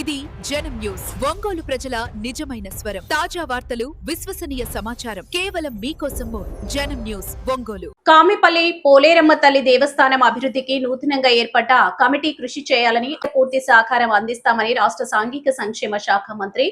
ఇది జనం న్యూస్. ఒంగోలు ప్రజల నిజమైన స్వరం. తాజా వార్తలు, విశ్వసనీయ సమాచారం కేవలం మీకోసం. జనం న్యూస్ ఒంగోలు. కామిపల్లి పోలేరమ్మ తల్లి దేవస్థానం అభివృద్ధికి నూతనంగా ఏర్పడ్డ కమిటీ కృషి చేయాలని పూర్తి సహకారం అందిస్తామని రాష్ట్ర సాంఘిక సంక్షేమ శాఖ మంత్రి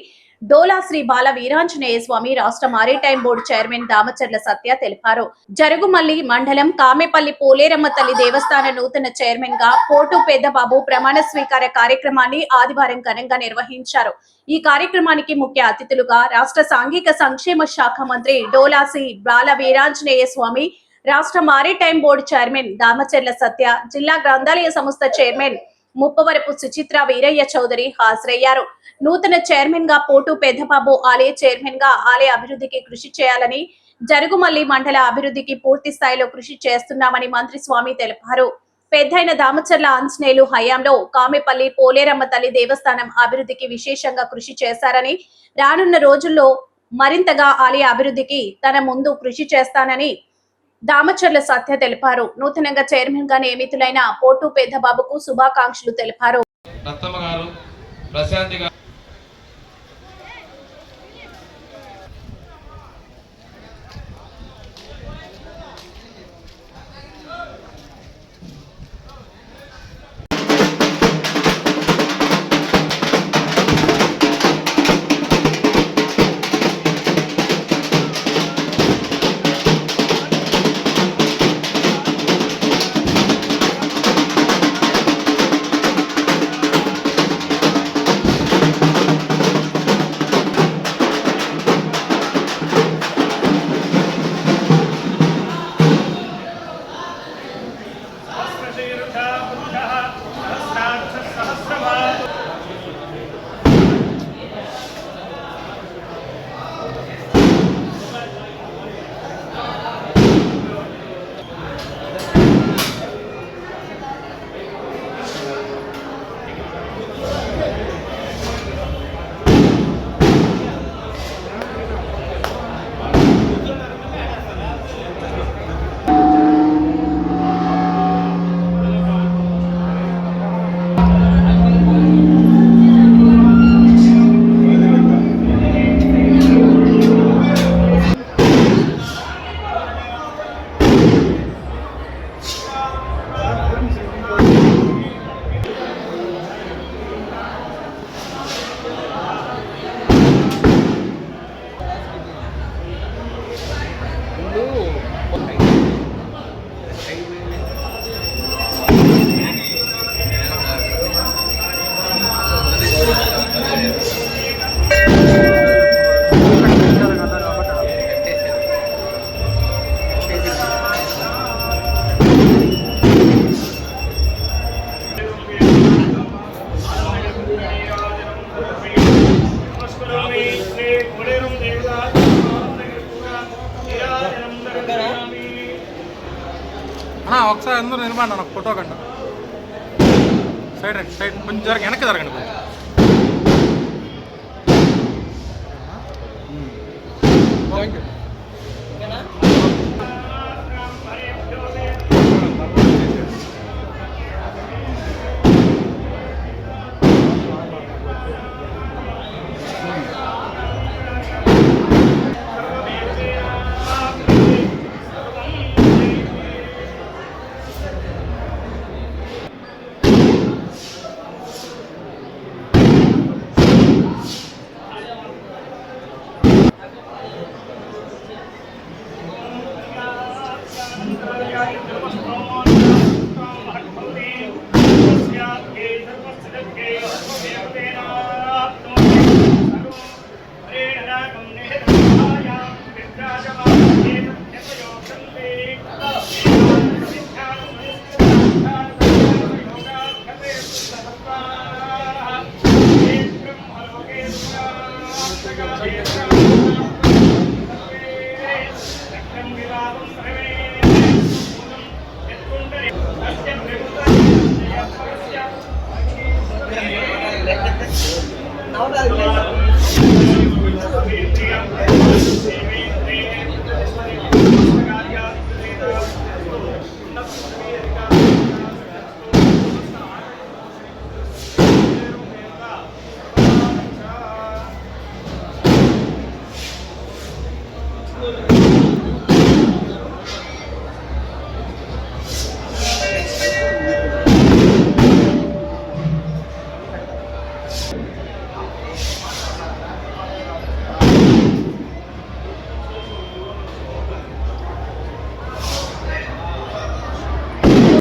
డోలా శ్రీ బాల వీరాంజనేయ స్వామి రాష్ట్ర మారిటైమ్ బోర్డు చైర్మన్ దామచర్ల సత్య తెలిపారు. జరుగుమల్లి మండలం కామెపల్లి పోలేరమ్మ తల్లి దేవస్థాన నూతన చైర్మన్ గా పోటు పెద్దబాబు ప్రమాణ స్వీకార కార్యక్రమాన్ని ఆదివారం ఘనంగా నిర్వహించారు. ఈ కార్యక్రమానికి ముఖ్య అతిథులుగా రాష్ట్ర సాంఘిక సంక్షేమ శాఖ మంత్రి డోలా శ్రీ బాల వీరాంజనేయ స్వామి, రాష్ట్ర మారిటైమ్ బోర్డు చైర్మన్ దామచర్ల సత్య, జిల్లా గ్రంథాలయ సంస్థ చైర్మన్ ముప్పవరపు సుచిత్ర వీరయ్య చౌదరి హాజరయ్యారు. నూతన చైర్మన్ గా పోటు పెద్దబాబు ఆలయ చైర్మన్ గా ఆలయ అభివృద్ధికి కృషి చేయాలని, జరుగుమల్లి మండల అభివృద్ధికి పూర్తి స్థాయిలో కృషి చేస్తున్నామని మంత్రి స్వామి తెలిపారు. పెద్దయిన దామచర్ల ఆంజనేయులు హయాంలో కామెపల్లి పోలేరమ్మ తల్లి దేవస్థానం అభివృద్ధికి విశేషంగా కృషి చేశారని, రానున్న రోజుల్లో మరింతగా ఆలయ అభివృద్ధికి తన ముందు కృషి చేస్తానని దామచర్ల సత్య తెలిపారు. నూతనంగా చైర్మన్ గా నియమితులైన పోటు పెద్దబాబుకు శుభాకాంక్షలు తెలిపారు. ఒకసారి అందరూ నిలబడి ఒక ఫోటో కంట సైడ్ రండి, సైడ్ కొంచెం వెనక్కి జరగండి కొంచెం. Thank you.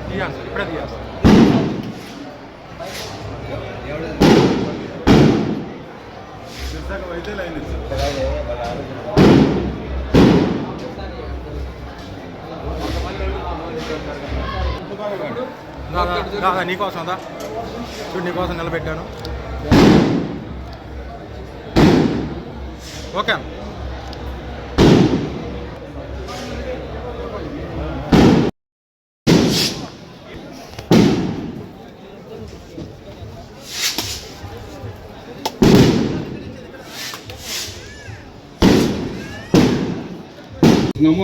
తీయాలి సార్, ఇప్పుడే తీయాలి సార్. నీకోసం దా చూడు, నీకోసం నిలబెట్టాను. ఓకే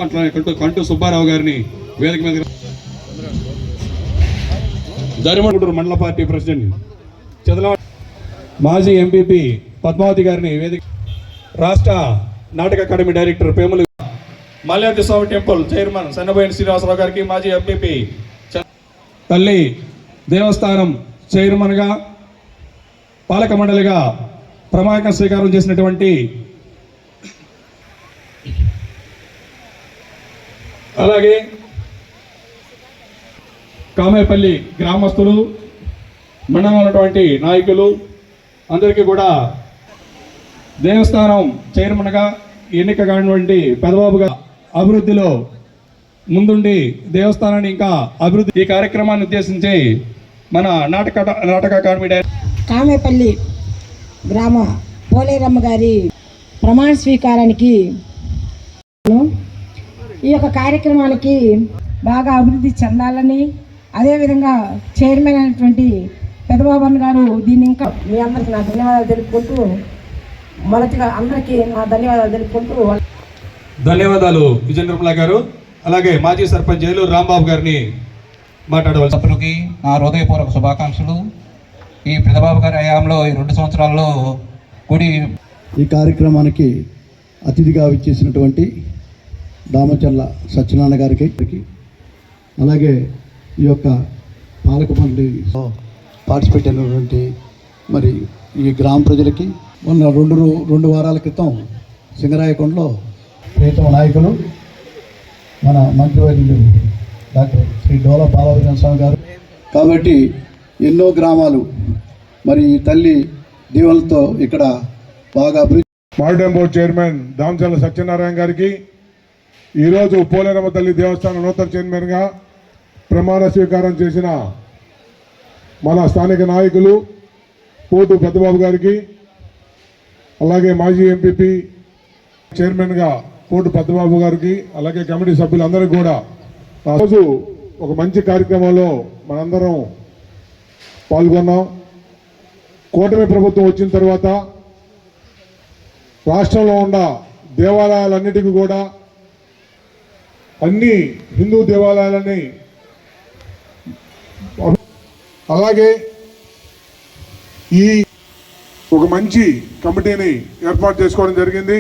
అట్లా కంటూ సుబ్బారావు గారిని వేదిక మీద దరిమడుగురు మండల పార్టీ ప్రెసిడెంట్ చదలవాడ మాజీ ఎంపీపీ పద్మావతి గారిని వేదిక రాష్ట్ర నాటక అకాడమీ డైరెక్టర్ పేములు మల్యాద్రి స్వామి టెంపుల్ చైర్మన్ సన్నబోయిన శ్రీనివాసరావు గారికి మాజీ ఎంపీపీ తల్లి దేవస్థానం చైర్మన్గా పాలక మండలిగా ప్రమాణ స్వీకారం చేసినటువంటి అలాగే కామేపల్లి గ్రామస్తులు మండలంలో ఉన్నటువంటి నాయకులు అందరికీ కూడా దేవస్థానం చైర్మన్గా ఎన్నిక కానివ్వండి పెదబాబుగా అభివృద్ధిలో ముందుండి దేవస్థానాన్ని ఇంకా అభివృద్ధి ఈ కార్యక్రమాన్ని ఉద్దేశించి మన నాటక అకాడమీ కామేపల్లి గ్రామ పోలేరమ్మ గారి ప్రమాణ స్వీకారానికి ఈ యొక్క కార్యక్రమానికి బాగా అభివృద్ధి చెందాలని, అదేవిధంగా చైర్మన్ అయినటువంటి పెదబాబన్ గారు దీన్ని ఇంకా మీ అందరికీ నా ధన్యవాదాలు తెలుపుకుంటూ మొదటిగా అందరికీ నా ధన్యవాదాలు తెలుపుకుంటూ ధన్యవాదాలు విజయనిర్మల గారు. అలాగే మాజీ సర్పంచ్ ఏలూరు రాంబాబు గారిని మాట్లాడవలసి. సభ్యులకి నా హృదయపూర్వక శుభాకాంక్షలు. ఈ పెదబాబు గారి హయాంలో ఈ 2 సంవత్సరాల్లో గుడి ఈ కార్యక్రమానికి అతిథిగా విచ్చేసినటువంటి దామచర్ల సత్యనారాయణ గారికి, అలాగే ఈ యొక్క పాలక మండలి పార్టిసిపేట్ అయినటువంటి మరి ఈ గ్రామ ప్రజలకి మొన్న 2 వారాల క్రితం సింగరాయకొండలో ప్రీతమ నాయకులు మన మంత్రివర్యులు డాక్టర్ శ్రీ డోలా బాలవీర స్వామి గారు కాబట్టి ఎన్నో గ్రామాలు మరి ఈ తల్లి దీవెనలతో ఇక్కడ బాగా అభివృద్ధి. Maritime board chairman Damacharla Satyanarayana గారికి, ఈరోజు పోలేరమ్మ తల్లి దేవస్థానం నూతన చైర్మన్గా ప్రమాణ స్వీకారం చేసిన మన స్థానిక నాయకులు పోటు పెద్దబాబు గారికి, అలాగే మాజీ ఎంపీపీ చైర్మన్గా పోటు పెద్దబాబు గారికి, అలాగే కమిటీ సభ్యులందరికీ కూడా రోజు ఒక మంచి కార్యక్రమంలో మనందరం పాల్గొన్నాం. కూటమి ప్రభుత్వం వచ్చిన తర్వాత రాష్ట్రంలో ఉన్న దేవాలయాలన్నిటికీ కూడా అన్ని హిందూ దేవాలయాలని అలాగే ఈ ఒక మంచి కమిటీని ఏర్పాటు చేసుకోవడం జరిగింది.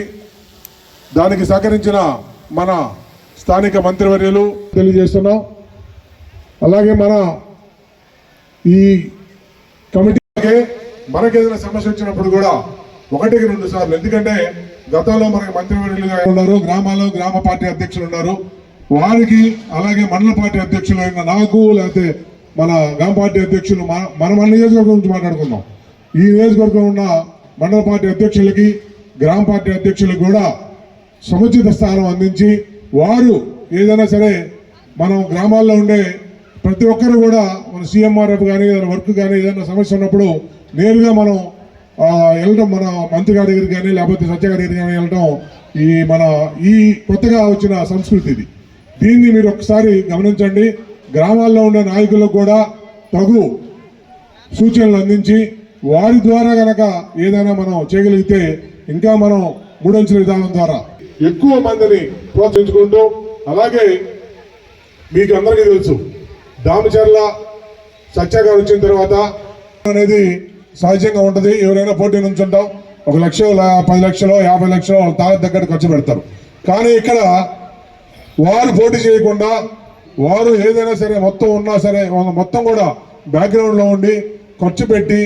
దానికి సహకరించిన మన స్థానిక మంత్రివర్యులు తెలియజేస్తున్నాం. అలాగే మన ఈ కమిటీ మనకేదైనా సమస్య వచ్చినప్పుడు కూడా 1-2 సార్లు, ఎందుకంటే గతంలో మనకి మంత్రివర్యులుగా ఉన్నారు, గ్రామాల్లో గ్రామ పార్టీ అధ్యక్షులు ఉన్నారు, వారికి అలాగే మండల పార్టీ అధ్యక్షులు అయిన నాకు, లేకపోతే మన గ్రామ పార్టీ అధ్యక్షులు మన నియోజకవర్గం గురించి మాట్లాడుకుందాం. ఈ నియోజకవర్గం ఉన్న మండల పార్టీ అధ్యక్షులకి గ్రామ పార్టీ అధ్యక్షులకు కూడా సముచిత స్థానం అందించి, వారు ఏదైనా సరే మనం గ్రామాల్లో ఉండే ప్రతి ఒక్కరు కూడా మన సీఎంఆర్ఎఫ్ కానీ ఏదైనా వర్క్ కానీ ఏదైనా సమస్య ఉన్నప్పుడు నేరుగా మనం వెళ్ళడం, మన మంత్రి గారి దగ్గరికి కానీ లేకపోతే సత్య గారి దగ్గరికి కానీ వెళ్ళడం ఈ కొత్తగా వచ్చిన సంస్కృతి ఇది. దీన్ని మీరు ఒకసారి గమనించండి. గ్రామాల్లో ఉండే నాయకులకు కూడా తగు సూచనలు అందించి వారి ద్వారా కనుక ఏదైనా మనం చేయగలిగితే ఇంకా మనం 3 అంచెల విధానం ద్వారా ఎక్కువ మందిని ప్రోత్సహించుకుంటూ, అలాగే మీకు అందరికీ తెలుసు దామచర్ల సత్య గారు వచ్చిన తర్వాత అనేది సహజంగా ఉంటుంది. ఎవరైనా పోటీ నుంచి ఉంటాం, 1 లక్ష 10 లక్షలు 50 లక్షలు వాళ్ళ తాత దగ్గర ఖర్చు పెడతారు. కానీ ఇక్కడ వారు పోటీ చేయకుండా వారు ఏదైనా సరే మొత్తం ఉన్నా సరే మొత్తం కూడా బ్యాక్గ్రౌండ్లో ఉండి ఖర్చు పెట్టి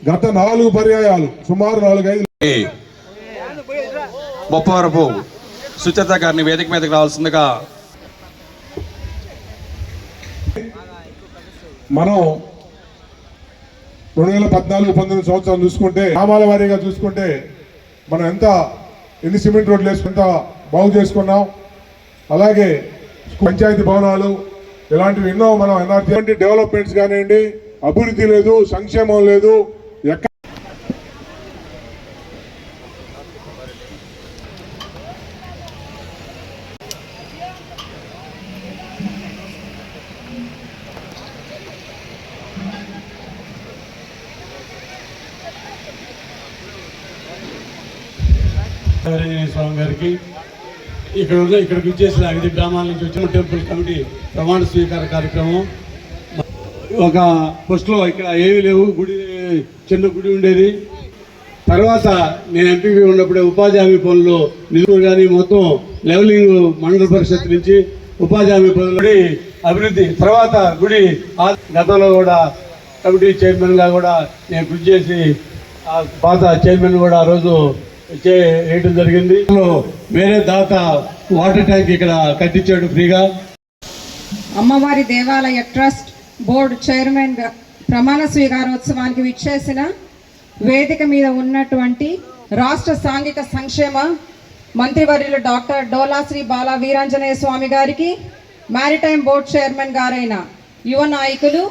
గత 4 పర్యాయాలు సుమారు 4-5 బొప్పవరపు సుచరిత గారిని వేదిక మీదకి రావాల్సిందిగా మనం 2014-19 సంవత్సరాలు చూసుకుంటే గ్రామాల వారీగా చూసుకుంటే మనం ఎన్ని సిమెంట్ రోడ్లు వేసుకుంట బాగు చేసుకున్నాం. అలాగే పంచాయతీ భవనాలు ఇలాంటివి ఎన్నో మనం ఎన్ఆర్జీ డెవలప్మెంట్స్ కానివ్వండి, అభివృద్ధి లేదు, సంక్షేమం లేదు. స్వామి గారికి ఇక్కడికి వచ్చేసిన 5 గ్రామాల నుంచి వచ్చిన టెంపుల్ కమిటీ ప్రమాణ స్వీకార కార్యక్రమం. ఒక ఫస్ట్లో ఇక్కడ ఏమీ లేవు, చిన్న గుడి ఉండేది. తర్వాత నేను ఎంపీపీ ఉన్నప్పుడే ఉపాధి హామీ పనులు నిధులు కానీ మొత్తం లెవెలింగ్ మండల పరిషత్ నుంచి ఉపాధి హామీ పనులు అభివృద్ధి. తర్వాత గుడి గతంలో కూడా కమిటీ చైర్మన్గా కూడా నేను కృషి చేసి పాత చైర్మన్ కూడా ఆ రోజు వేయడం జరిగింది. వేరే దాత వాటర్ ట్యాంక్ ఇక్కడ కట్టించాడు ఫ్రీగా. అమ్మవారి దేవాలయ ట్రస్ట్ బోర్డు చైర్మన్ ప్రమాణ స్వీకారోత్సవానికి విచ్చేసిన వేదిక మీద ఉన్నటువంటి రాష్ట్ర సాంఘిక సంక్షేమ మంత్రివర్యులు డాక్టర్ డోలాశ్రీ బాల వీరాంజనేయ స్వామి గారికి, మారిటైమ్ బోర్డు చైర్మన్ గారైన యువ నాయకులు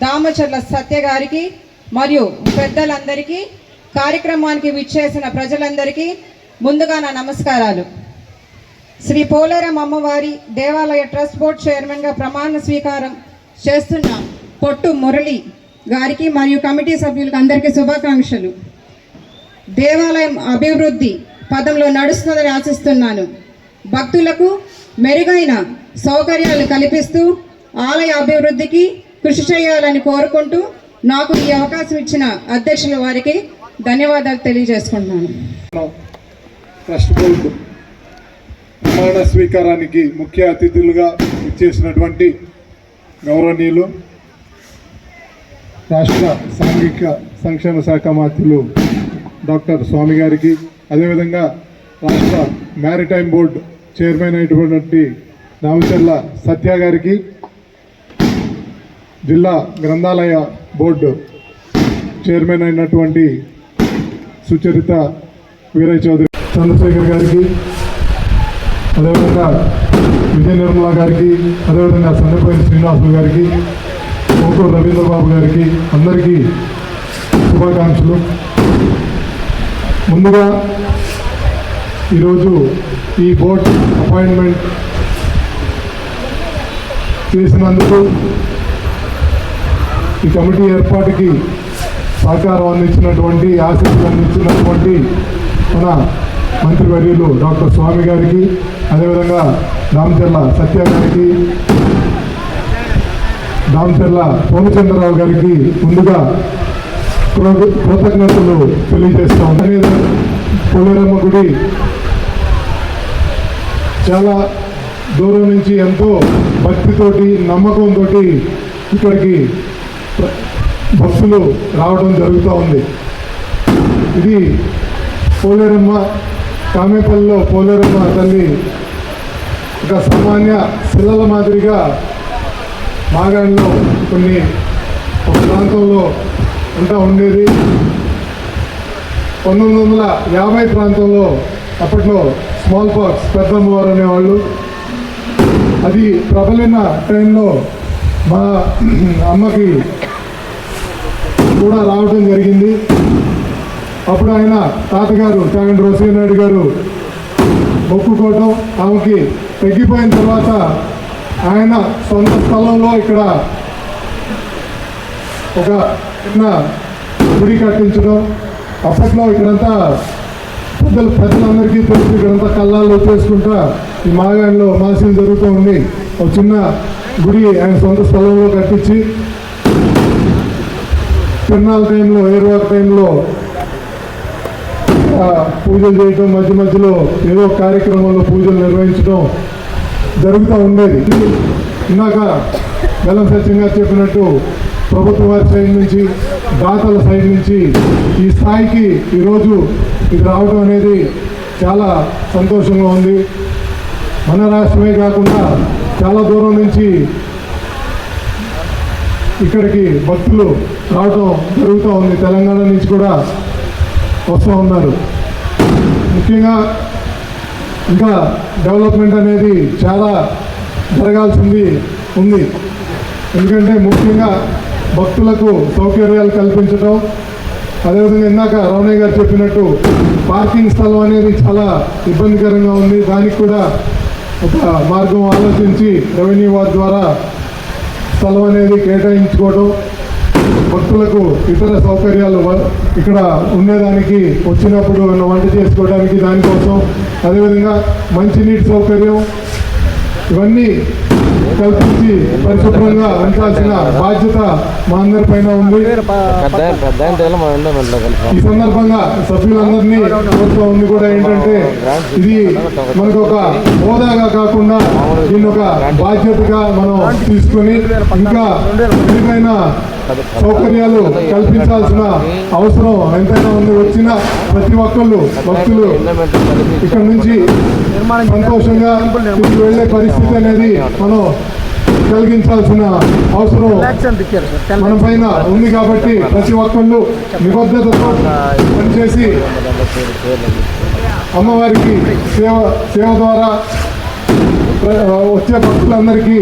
దామచర్ల సత్య గారికి మరియు పెద్దలందరికీ, కార్యక్రమానికి విచ్చేసిన ప్రజలందరికీ ముందుగా నా నమస్కారాలు. శ్రీ పోలేరం అమ్మవారి దేవాలయ ట్రస్ట్ బోర్డు చైర్మన్గా ప్రమాణ స్వీకారం చేస్తున్న పొట్టు మురళి గారికి మరియు కమిటీ సభ్యులకు అందరికీ శుభాకాంక్షలు. దేవాలయం అభివృద్ధి పదంలో నడుస్తుందని ఆశిస్తున్నాను. భక్తులకు మెరుగైన సౌకర్యాలు కల్పిస్తూ ఆలయ అభివృద్ధికి కృషి చేయాలని కోరుకుంటూ నాకు ఈ అవకాశం ఇచ్చిన అధ్యక్షుల వారికి ధన్యవాదాలు తెలియజేసుకుంటున్నాను. ట్రస్ట్ బోర్డు ప్రమాణ స్వీకారానికి ముఖ్య అతిథులుగా ఇచ్చేసినటువంటి గౌరవనీయులు రాష్ట్ర సాంఘిక సంక్షేమ శాఖ మంత్రులు డాక్టర్ స్వామి గారికి, అదేవిధంగా రాష్ట్ర మ్యారిటైమ్ బోర్డు చైర్మన్ అయినటువంటి రామచర్ల సత్య గారికి, జిల్లా గ్రంథాలయ బోర్డు చైర్మన్ అయినటువంటి సుచరిత వీరయ్య చౌదరి, చంద్రశేఖర్ గారికి, అదేవిధంగా విజయ నిర్మల గారికి, అదేవిధంగా సన్నపల్లి శ్రీనివాసులు గారికి, కోటూరు రవీంద్రబాబు గారికి అందరికీ శుభాకాంక్షలు. ముందుగా ఈరోజు ఈ బోర్డు అపాయింట్మెంట్ చేసినందుకు, ఈ కమిటీ ఏర్పాటుకి సహకారం అందించినటువంటి, ఆశీస్సులు అందించినటువంటి మన మంత్రివర్యులు డాక్టర్ స్వామి గారికి, అదేవిధంగా దామచర్ల సత్య గారికి, దామచర్ల పూర్ణచంద్రరావు గారికి ముందుగా కృతజ్ఞతలు తెలియజేస్తాం. పోలేరమ్మ గుడి చాలా దూరం నుంచి ఎంతో భక్తితోటి, నమ్మకంతో ఇక్కడికి భక్తులు రావడం జరుగుతూ ఉంది. ఇది పోలేరమ్మ, కామేపల్లిలో పోలేరమ్మ తల్లి ఒక సామాన్య శిలల మాదిరిగా మాగాణిలో ఒక ప్రాంతంలో ఉంటా ఉండేది. 1950 ప్రాంతంలో అప్పట్లో స్మాల్ పాక్స్ పెద్దమ్మవారు అనేవాళ్ళు. అది ప్రబలిన టైంలో మా అమ్మకి కూడా రావడం జరిగింది. అప్పుడు ఆయన తాతగారు చాగంటి రోసయ్యనాయుడు గారు మొక్కుకోవటం, ఆమెకి తగ్గిపోయిన తర్వాత ఆయన సొంత స్థలంలో ఇక్కడ ఒక చిన్న గుడి కట్టించడం. అప్పట్లో ఇక్కడంతా ప్రజలందరికీ తెలిసి ఇక్కడంతా కళ్ళాల్లో చేసుకుంటా ఈ మాగాణిలో మాసీలు జరుగుతూ ఉంది. ఒక చిన్న గుడి ఆయన సొంత స్థలంలో కట్టించి తిరునాళ్ళ టైంలో, ఏరువాక టైంలో పూజలు చేయటం, మధ్య మధ్యలో ఏదో కార్యక్రమంలో పూజలు నిర్వహించడం జరుగుతూ ఉండేది. ఇందాక బెల్లం సత్యం గారు చెప్పినట్టు ప్రభుత్వం వారి సైడ్ నుంచి, దాతల సైడ్ నుంచి ఈ స్థాయికి ఈరోజు ఇది రావడం అనేది చాలా సంతోషంగా ఉంది. మన రాష్ట్రమే కాకుండా చాలా దూరం నుంచి ఇక్కడికి భక్తులు రావడం జరుగుతూ ఉంది. తెలంగాణ నుంచి కూడా వస్తూ ఉన్నారు. ముఖ్యంగా ఇంకా డెవలప్మెంట్ అనేది చాలా జరగాల్సింది ఉంది. ఎందుకంటే ముఖ్యంగా భక్తులకు సౌకర్యాలు కల్పించడం, అదేవిధంగా ఇందాక రమణయ్య గారు చెప్పినట్టు పార్కింగ్ స్థలం అనేది చాలా ఇబ్బందికరంగా ఉంది. దానికి కూడా ఒక మార్గం ఆలోచించి రెవెన్యూ వారి ద్వారా స్థలం అనేది కేటాయించుకోవడం, భక్తులకు ఇతర సౌకర్యాలు ఇక్కడ ఉండేదానికి, వచ్చినప్పుడు వంట చేసుకోవడానికి దానికోసం, అదేవిధంగా మంచినీటి సౌకర్యం ఇవన్నీ కల్పించి పరిశుభ్రంగా ఉంచాల్సిన బాధ్యత మా అందరిపైన ఉంది. ఈ సందర్భంగా సభ్యులందరినీ కోరుతూ ఉంది కూడా ఏంటంటే, ఇది మనకు ఒక హోదాగా కాకుండా దీన్ని ఒక బాధ్యతగా మనం తీసుకొని ఇంకా మెరుగైన సౌకర్యాలు కల్పించాల్సిన అవసరం ఎంతైనా ఉంది. వచ్చిన ప్రతి ఒక్కళ్ళు భక్తులు ఇక్కడ నుంచి సంతోషంగా తిరిగి వెళ్ళే పరిస్థితి అనేది మనం కలిగించాల్సిన అవసరం మన పైన ఉంది. కాబట్టి ప్రతి ఒక్కళ్ళు నిబద్ధతతో పనిచేసి అమ్మవారికి సేవ ద్వారా వచ్చే భక్తులందరికీ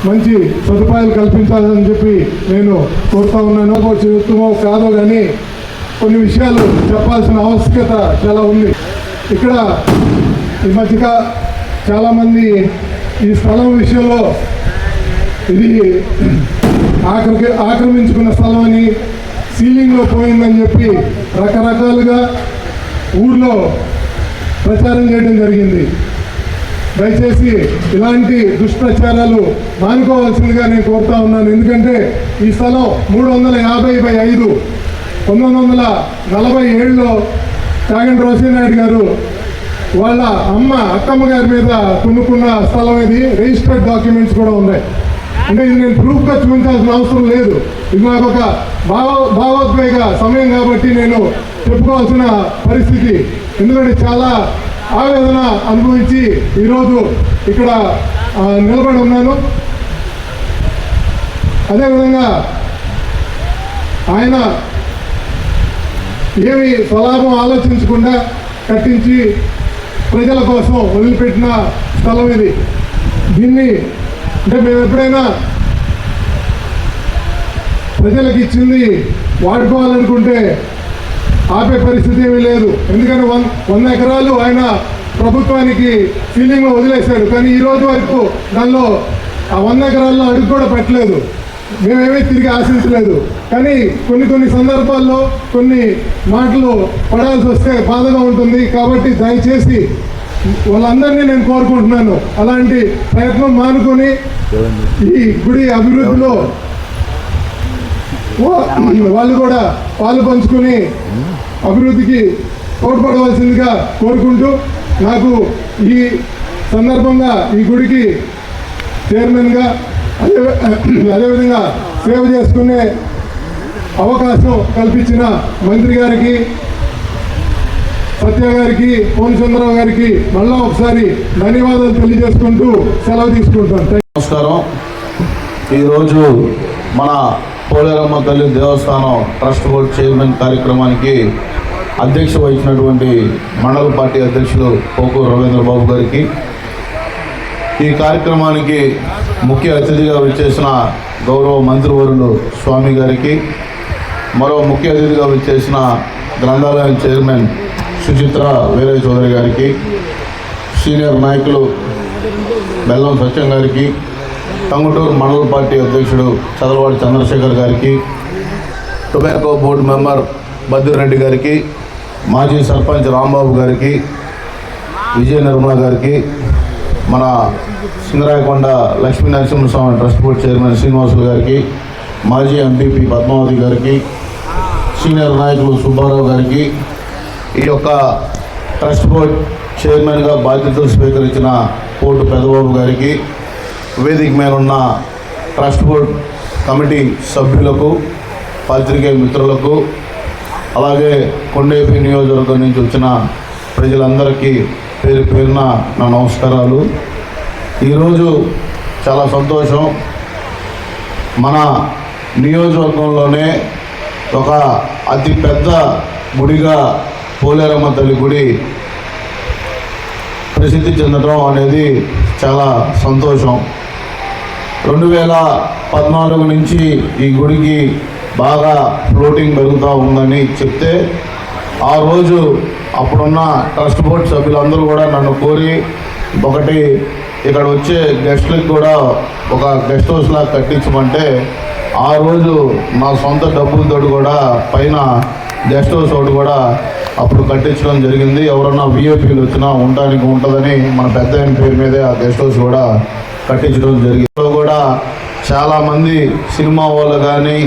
మంచి సదుపాయాలు కల్పించాలని చెప్పి నేను కోరుతా ఉన్నాను. చెబుతామో కాదో కానీ కొన్ని విషయాలు చెప్పాల్సిన ఆవశ్యకత చాలా ఉంది. ఇక్కడ ఈ మధ్యగా చాలామంది ఈ స్థలం విషయంలో ఇది ఆక్రమించుకున్న స్థలం అని, సీలింగ్లో పోయిందని చెప్పి రకరకాలుగా ఊర్లో ప్రచారం చేయడం జరిగింది. దయచేసి ఇలాంటి దుష్ప్రచారాలు మానుకోవాల్సిందిగా నేను కోరుతా ఉన్నాను. ఎందుకంటే ఈ స్థలం 350/5 1947లో చాగంటి రోసీనాయుడు గారు వాళ్ళ అక్కమ్మ గారి మీద కొనుక్కున్న స్థలం ఇది. రిజిస్టర్డ్ డాక్యుమెంట్స్ కూడా ఉన్నాయి. అంటే ఇది నేను ప్రూఫ్గా చూపించాల్సిన అవసరం లేదు. ఇది నాకు ఒక భావోద్వేగ సమయం కాబట్టి నేను చెప్పుకోవాల్సిన పరిస్థితి. ఎందుకంటే చాలా ఆవేదన అనుభవించి ఈరోజు ఇక్కడ నిలబడి ఉన్నాను. అదేవిధంగా ఆయన ఏమి స్వలాభం ఆలోచించకుండా కట్టించి ప్రజల కోసం వదిలిపెట్టిన స్థలం ఇది. దీన్ని అంటే మేము ఎప్పుడైనా ప్రజలకు ఇచ్చింది వాడుకోవాలనుకుంటే ఆపే పరిస్థితి ఏమీ లేదు. ఎందుకంటే 100 ఎకరాలు ఆయన ప్రభుత్వానికి సీలింగ్లో వదిలేశాడు. కానీ ఈ రోజు వరకు దానిలో ఆ 100 ఎకరాల్లో అడుగు కూడా పెట్టలేదు. మేమేమీ తిరిగి ఆశించలేదు. కానీ కొన్ని సందర్భాల్లో కొన్ని మాటలు పడాల్సి వస్తే బాధగా ఉంటుంది. కాబట్టి దయచేసి వాళ్ళందరినీ నేను కోరుకుంటున్నాను, అలాంటి ప్రయత్నం మానుకొని ఈ గుడి అభివృద్ధిలో వాళ్ళు కూడా పాలు పంచుకొని అభివృద్ధికి తోడ్పడవలసిందిగా కోరుకుంటూ, నాకు ఈ సందర్భంగా ఈ గుడికి చైర్మన్గా అదేవిధంగా సేవ చేసుకునే అవకాశం కల్పించిన మంత్రి గారికి, సత్య గారికి, కోనచంద్రరావు గారికి మళ్ళా ఒకసారి ధన్యవాదాలు తెలియజేసుకుంటూ సెలవు తీసుకుంటాను. నమస్కారం. ఈరోజు మన పోలేరమ్మ తల్లి దేవస్థానం ట్రస్ట్ బోర్డు చైర్మన్ కార్యక్రమానికి అధ్యక్ష వహించినటువంటి మండల పార్టీ అధ్యక్షులు పోకూరు రవీంద్రబాబు గారికి, ఈ కార్యక్రమానికి ముఖ్య అతిథిగా విచ్చేసిన గౌరవ మంత్రివర్యులు స్వామి గారికి, మరో ముఖ్య అతిథిగా విచ్చేసిన గ్రంథాలయం చైర్మన్ సుచిత్ర వీరయ్య చౌదరి గారికి, సీనియర్ నాయకులు బెల్లం సత్యం గారికి, టంగుటూరు మండల పార్టీ అధ్యక్షుడు చదలవాడి చంద్రశేఖర్ గారికి, టొబాకో బోర్డు మెంబర్ బద్దిరెడ్డి గారికి, మాజీ సర్పంచ్ రాంబాబు గారికి, విజయ నిర్మల గారికి, మన Singarayakonda Lakshmi Narasimhaswamy trust board chairman Srinivasulu గారికి, మాజీ ఎంపీపీ పద్మావతి గారికి, సీనియర్ నాయకులు సుబ్బారావు గారికి, ఈ యొక్క ట్రస్ట్ బోర్డ్ చైర్మన్గా బాధ్యతలు స్వీకరించిన కోటు పెదబాబు గారికి, వేదిక మీద ఉన్న ట్రస్ట్ బోర్డ్ కమిటీ సభ్యులకు, పాత్రికేయ మిత్రులకు, అలాగే కొండేపి నియోజకవర్గం నుంచి వచ్చిన ప్రజలందరికీ పేరు పేరున నా నమస్కారాలు. ఈరోజు చాలా సంతోషం. మన నియోజకవర్గంలోనే ఒక అతి పెద్ద గుడిగా పోలేరమ్మ తల్లి గుడి ప్రసిద్ధి చెందడం అనేది చాలా సంతోషం. 2014 నుంచి ఈ గుడికి బాగా ఫ్లోటింగ్ పెరుగుతూ ఉందని చెప్తే ఆ రోజు అప్పుడున్న ట్రస్ట్ బోర్డ్ సభ్యులందరూ కూడా నన్ను కోరి ఒకటి ఇక్కడ వచ్చే గెస్టులకు కూడా ఒక గెస్ట్ హౌస్ లాగా కట్టించమంటే ఆ రోజు నా సొంత డబ్బులతో కూడా పైన గెస్ట్ హౌస్ ఒకటి కూడా అప్పుడు కట్టించడం జరిగింది. ఎవరన్నా విఐపీలు వచ్చినా ఉండడానికి ఉంటుందని మన పెద్ద ఆయన పేరు మీదే ఆ గెస్ట్ హౌస్ కూడా కట్టించడం జరిగింది. కూడా చాలామంది సినిమా వాళ్ళు కానీ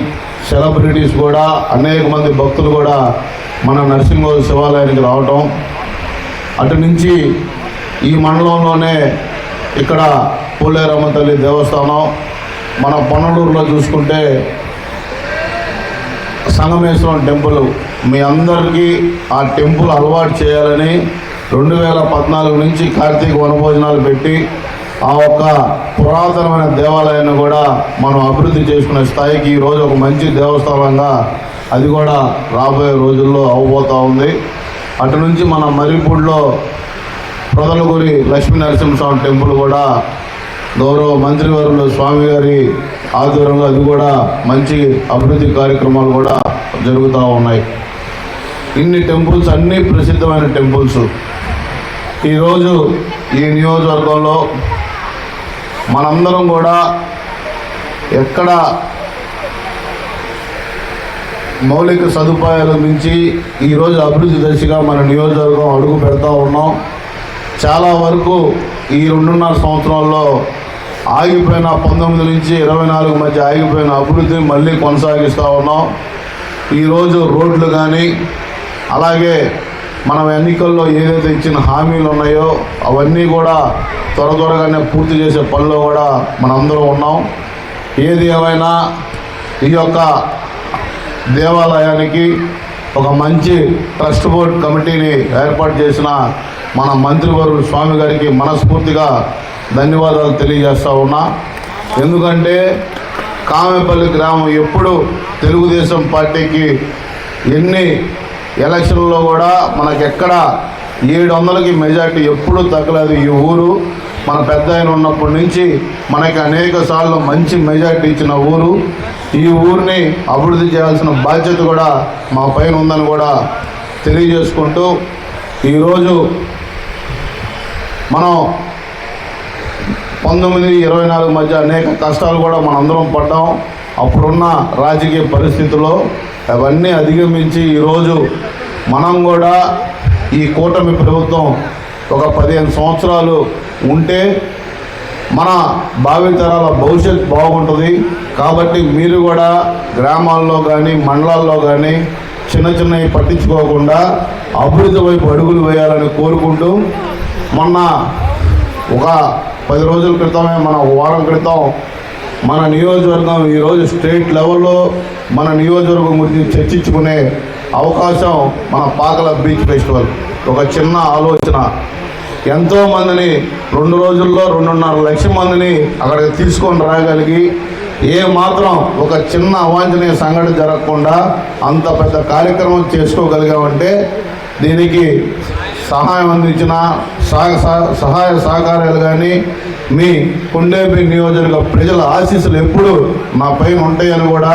సెలబ్రిటీస్ కూడా అనేక మంది భక్తులు కూడా మన నరసింహ శివాలయానికి రావటం, అటు నుంచి ఈ మండలంలోనే ఇక్కడ పోలేరమ్మ తల్లి దేవస్థానం, మన పొన్నలూరులో చూసుకుంటే సంగమేశ్వరం టెంపుల్, మీ అందరికీ ఆ టెంపుల్ అలవాటు చేయాలని 2014 నుంచి కార్తీక వనభోజనాలు పెట్టి ఆ ఒక్క పురాతనమైన దేవాలయాన్ని కూడా మనం అభివృద్ధి చేసుకునే స్థాయికి ఈరోజు ఒక మంచి దేవస్థానంగా అది కూడా రాబోయే రోజుల్లో అవ్వబోతూ ఉంది. అటు నుంచి మన మర్రిపూడిలో ప్రొదలగూరి లక్ష్మీ నరసింహస్వామి టెంపుల్ కూడా గౌరవ మంత్రివర్యులు స్వామి గారి ఆధ్వర్యంలో అది కూడా మంచి అభివృద్ధి కార్యక్రమాలు కూడా జరుగుతూ ఉన్నాయి. ఇన్ని టెంపుల్స్ అన్నీ ప్రసిద్ధమైన టెంపుల్స్. ఈరోజు ఈ నియోజకవర్గంలో మనందరం కూడా ఎక్కడ మౌలిక సదుపాయాలు మించి ఈరోజు అభివృద్ధి దశగా మన నియోజకవర్గం అడుగు పెడతా ఉన్నాం. చాలా వరకు ఈ 2.5 సంవత్సరాల్లో ఆగిపోయిన 19 నుంచి 24 మధ్య ఆగిపోయిన అభివృద్ధిని మళ్ళీ కొనసాగిస్తూ ఉన్నాం. ఈరోజు రోడ్లు కానీ అలాగే మనం ఎన్నికల్లో ఏదైతే ఇచ్చిన హామీలు ఉన్నాయో అవన్నీ కూడా త్వరగానే పూర్తి చేసే పనిలో కూడా మనందరం ఉన్నాం. ఏది ఏమైనా ఈ యొక్క దేవాలయానికి ఒక మంచి ట్రస్ట్ బోర్డ్ కమిటీని ఏర్పాటు చేసిన మన మంత్రివర్యులు స్వామి గారికి మనస్ఫూర్తిగా ధన్యవాదాలు తెలియజేస్తూ ఉన్నా. ఎందుకంటే కామెపల్లి గ్రామం ఎప్పుడు తెలుగుదేశం పార్టీకి ఎన్ని ఎలక్షన్లో కూడా మనకెక్కడ 700కి మెజార్టీ ఎప్పుడూ తగ్గలేదు. ఈ ఊరు మన పెద్ద ఆయన ఉన్నప్పటి నుంచి మనకి అనేక సార్లు మంచి మెజార్టీ ఇచ్చిన ఊరు. ఈ ఊరిని అభివృద్ధి చేయాల్సిన బాధ్యత కూడా మా పైన ఉందని కూడా తెలియజేసుకుంటూ ఈరోజు మనం 19-24 మధ్య అనేక కష్టాలు కూడా మనందరం పడ్డాం. అప్పుడున్న రాజకీయ పరిస్థితుల్లో అవన్నీ అధిగమించి ఈరోజు మనం కూడా ఈ కూటమి ప్రభుత్వం ఒక 15 సంవత్సరాలు ఉంటే మన భావితరాల భవిష్యత్ బాగుంటుంది. కాబట్టి మీరు కూడా గ్రామాల్లో కానీ మండలాల్లో కానీ చిన్నవి పట్టించుకోకుండా అభివృద్ధి వైపు అడుగులు వేయాలని కోరుకుంటూ మొన్న ఒక 10 రోజుల క్రితమే మన వారం క్రితం మన నియోజకవర్గం ఈరోజు స్టేట్ లెవెల్లో మన నియోజకవర్గం గురించి చర్చించుకునే అవకాశం మన పాకల బీచ్ ఫెస్టివల్. ఒక చిన్న ఆలోచన, ఎంతోమందిని 2 రోజుల్లో 2.5 లక్షల మందిని అక్కడికి తీసుకొని రాగలిగి ఏ మాత్రం ఒక చిన్న అవాంఛనీయ సంఘటన జరగకుండా అంత పెద్ద కార్యక్రమం చేసుకోగలిగామంటే దీనికి సహాయం అందించిన సహాయ సహకారాలు కానీ మీ కొండేపి నియోజకవర్గ ప్రజల ఆశీస్సులు ఎప్పుడు నా పైన ఉంటాయని కూడా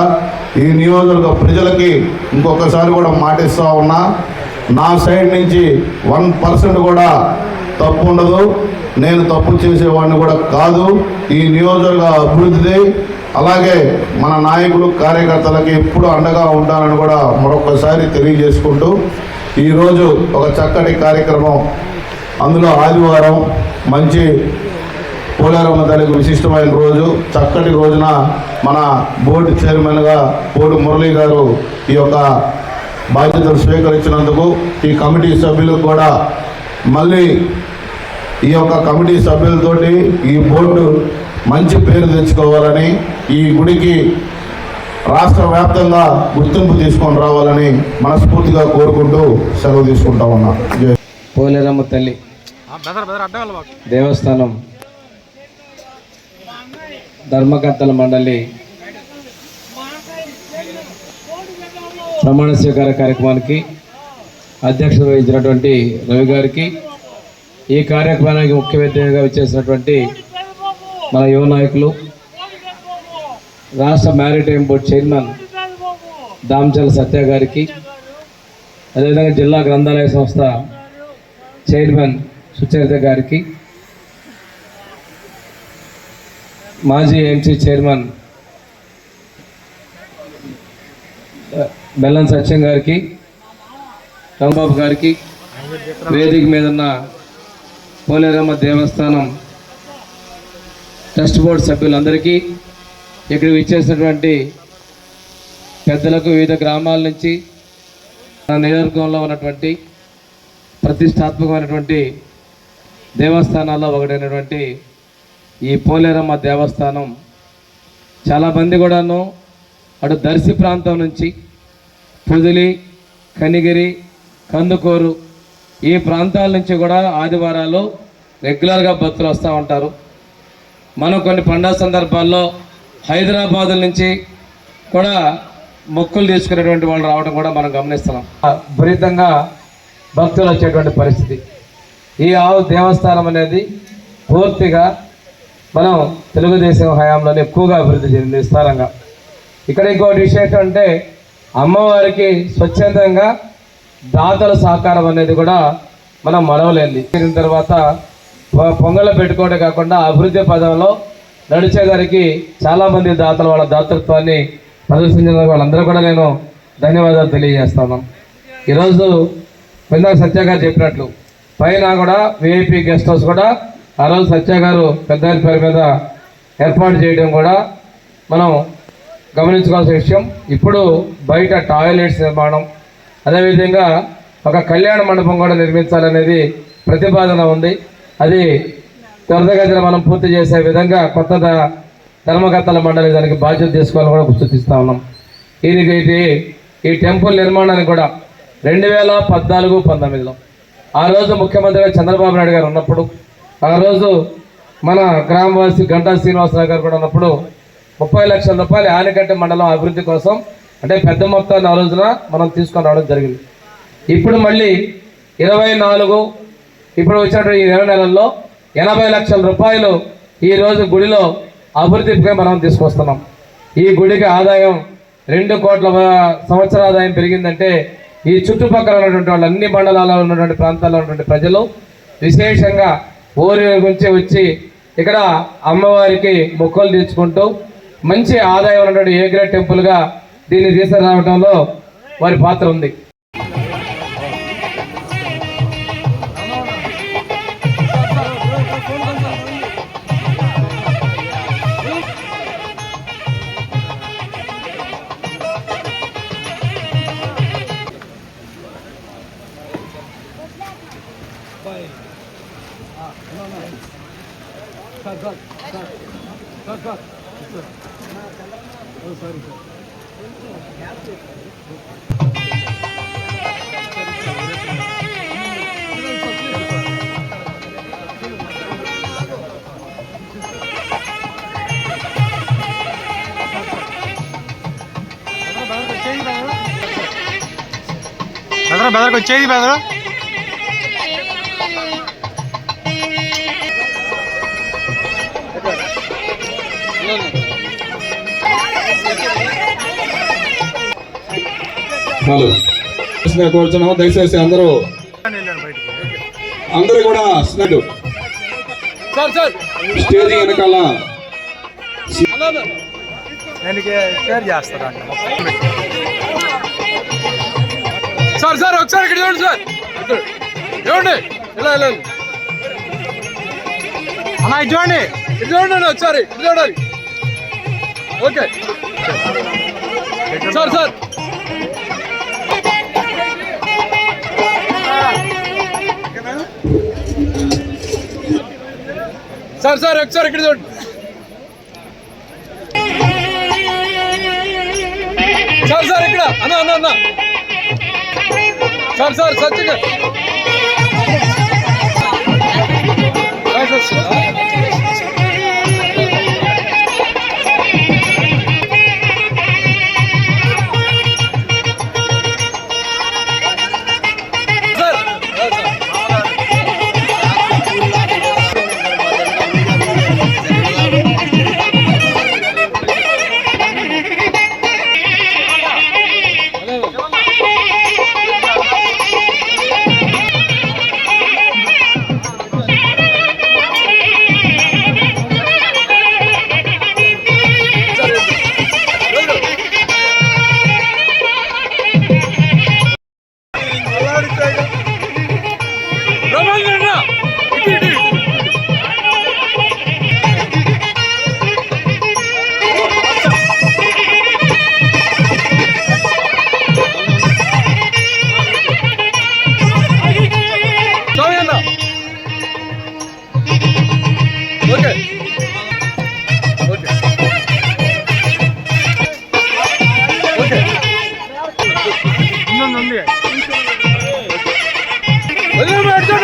ఈ నియోజకవర్గ ప్రజలకి ఇంకొకసారి కూడా మాటిస్తూ ఉన్నా. నా సైడ్ నుంచి 1% కూడా తప్పు ఉండదు. నేను తప్పు చేసేవాడిని కూడా కాదు. ఈ నియోజకవర్గ అభివృద్ధి అలాగే మన నాయకులు కార్యకర్తలకి ఎప్పుడు అండగా ఉంటానని కూడా మరొకసారి తెలియజేసుకుంటూ ఈరోజు ఒక చక్కటి కార్యక్రమం, అందులో ఆదివారం మంచి పోలేరమ్మ తల్లికి విశిష్టమైన రోజు, చక్కటి రోజున మన బోర్డు చైర్మన్గా పోడు మురళి గారు ఈ యొక్క బాధ్యతలు స్వీకరించినందుకు ఈ కమిటీ సభ్యులకు కూడా మళ్ళీ ఈ యొక్క కమిటీ సభ్యులతోటి ఈ బోర్డు మంచి పేరు తెచ్చుకోవాలని, ఈ గుడికి రాష్ట్ర వ్యాప్తంగా గుర్తింపు తీసుకొని రావాలని మనస్ఫూర్తిగా కోరుకుంటూ సెలవు తీసుకుంటా ఉన్నా. పోలేరమ్మ తల్లి దేవస్థానం ధర్మకర్తల మండలి ప్రమాణ స్వీకార కార్యక్రమానికి అధ్యక్షత వహించినటువంటి రవి గారికి, ఈ కార్యక్రమానికి ముఖ్య అతిథిగా వచ్చేసినటువంటి మన యువ నాయకులు, రాష్ట్ర మ్యారిటైమ్ బోర్డు చైర్మన్ దామచల సత్య గారికి, అదేవిధంగా జిల్లా గ్రంథాలయ సంస్థ చైర్మన్ సుచరిత గారికి, మాజీ ఎంసీ చైర్మన్ బెల్లం సత్యం గారికి, రాంబాబు గారికి, వేదిక మీద ఉన్న పోలేరమ్మ దేవస్థానం ట్రస్ట్ బోర్డు సభ్యులందరికీ, ఇక్కడికి ఇచ్చేసినటువంటి పెద్దలకు, వివిధ గ్రామాల నుంచి మన నియోజకవర్గంలో ఉన్నటువంటి ప్రతిష్టాత్మకమైనటువంటి దేవస్థానాల్లో ఒకటైనటువంటి ఈ పోలేరమ్మ దేవస్థానం చాలామంది కూడాను అటు దర్శి ప్రాంతం నుంచి పొదిలి, కనిగిరి, కందుకూరు ఈ ప్రాంతాల నుంచి కూడా ఆదివారాలు రెగ్యులర్గా భక్తులు వస్తూ ఉంటారు. మనం కొన్ని పండుగ సందర్భాల్లో హైదరాబాద్ నుంచి కూడా మొక్కులు తీసుకునేటువంటి వాళ్ళు రావడం కూడా మనం గమనిస్తున్నాం. విపరీతంగా భక్తులు వచ్చేటువంటి పరిస్థితి. ఈ దేవస్థానం అనేది పూర్తిగా మనం తెలుగుదేశం హయాంలోనే ఎక్కువగా అభివృద్ధి చెందింది విస్తారంగా. ఇక్కడ ఇంకోటి విశేషం అంటే అమ్మవారికి స్వచ్ఛందంగా దాతల సహకారం అనేది కూడా మనం మరవలేంది. దీని తర్వాత పొంగలు పెట్టుకోవడం కాకుండా అభివృద్ధి పదంలో నడిచేదానికి చాలామంది దాతలు వాళ్ళ దాతృత్వాన్ని ప్రదర్శించిన వాళ్ళందరూ కూడా నేను ధన్యవాదాలు తెలియజేస్తాను. ఈరోజు ఇందాక సత్య గారు చెప్పినట్లు పైన కూడా విఐపి గెస్ట్ హౌస్ కూడా ఆ రోజు సత్య గారు పెద్ద పేరు మీద ఏర్పాటు చేయడం కూడా మనం గమనించుకోవాల్సిన విషయం. ఇప్పుడు బయట టాయిలెట్స్ నిర్మాణం, అదేవిధంగా ఒక కళ్యాణ మండపం కూడా నిర్మించాలనేది ప్రతిపాదన ఉంది. అది త్వరితగతిన మనం పూర్తి చేసే విధంగా కొత్త ధర్మకర్తల మండలి దానికి బాధ్యత తీసుకోవాలని కూడా సూచిస్తూ ఉన్నాం. ఈ టెంపుల్ నిర్మాణానికి కూడా 2014-19లో ఆ రోజు ముఖ్యమంత్రిగా చంద్రబాబు నాయుడు గారు ఉన్నప్పుడు, ఆ రోజు మన గ్రామవాసి గంటా శ్రీనివాసరావు గారు కూడా ఉన్నప్పుడు 30 లక్షల రూపాయలు ఆనకట్ట మండలం అభివృద్ధి కోసం అంటే పెద్ద మొత్తాన్ని ఆ రోజున మనం తీసుకొని రావడం జరిగింది. ఇప్పుడు మళ్ళీ 24 ఇప్పుడు వచ్చినటువంటి ఈ 2 నెలల్లో 80 లక్షల రూపాయలు ఈరోజు గుడిలో అభివృద్ధిపై మనం తీసుకొస్తున్నాం. ఈ గుడికి ఆదాయం 2 కోట్ల సంవత్సర ఆదాయం పెరిగిందంటే ఈ చుట్టుపక్కల ఉన్నటువంటి వాళ్ళు అన్ని మండలాల్లో ఉన్నటువంటి ప్రాంతాల్లో ఉన్నటువంటి ప్రజలు విశేషంగా ఊరి గురించి వచ్చి ఇక్కడ అమ్మవారికి మొక్కులు తీర్చుకుంటూ మంచి ఆదాయం ఉన్నటువంటి ఏ గ్రేడ్ టెంపుల్గా దీన్ని తీసుకురావడంలో వారి పాత్ర ఉంది. బెదరకు వచ్చేది బెదరు కూర్చున్నాము. దయచేసి అందరూ కూడా స్టేజ్ వెనకాల షేర్ చేస్తారా సార్? సార్ ఒకసారి ఇక్కడ చూడండి సార్, చూడండి ఇలా ఇలా అన్నా ఇది చూడండి, ఇది చూడండి ఒకసారి, ఇది చూడాలి. Okay sir. Sir sir sir ఒకసారి ఇక్కడ చూడండి. అన్న అన్న అన్న సార్ సార్ సచ్చిగా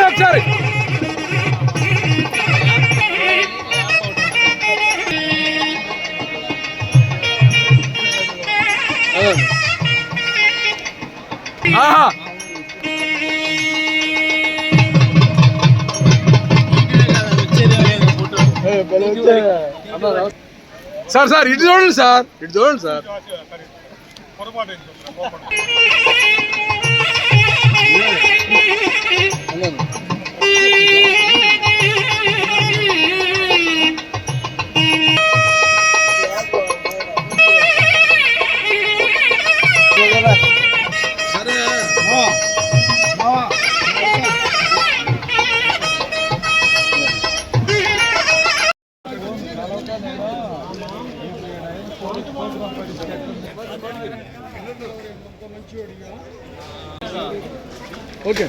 ఒకసారి సార్ సార్ ఇటు చూడండి సార్, ఇటు చూడండి సార్. ఓకే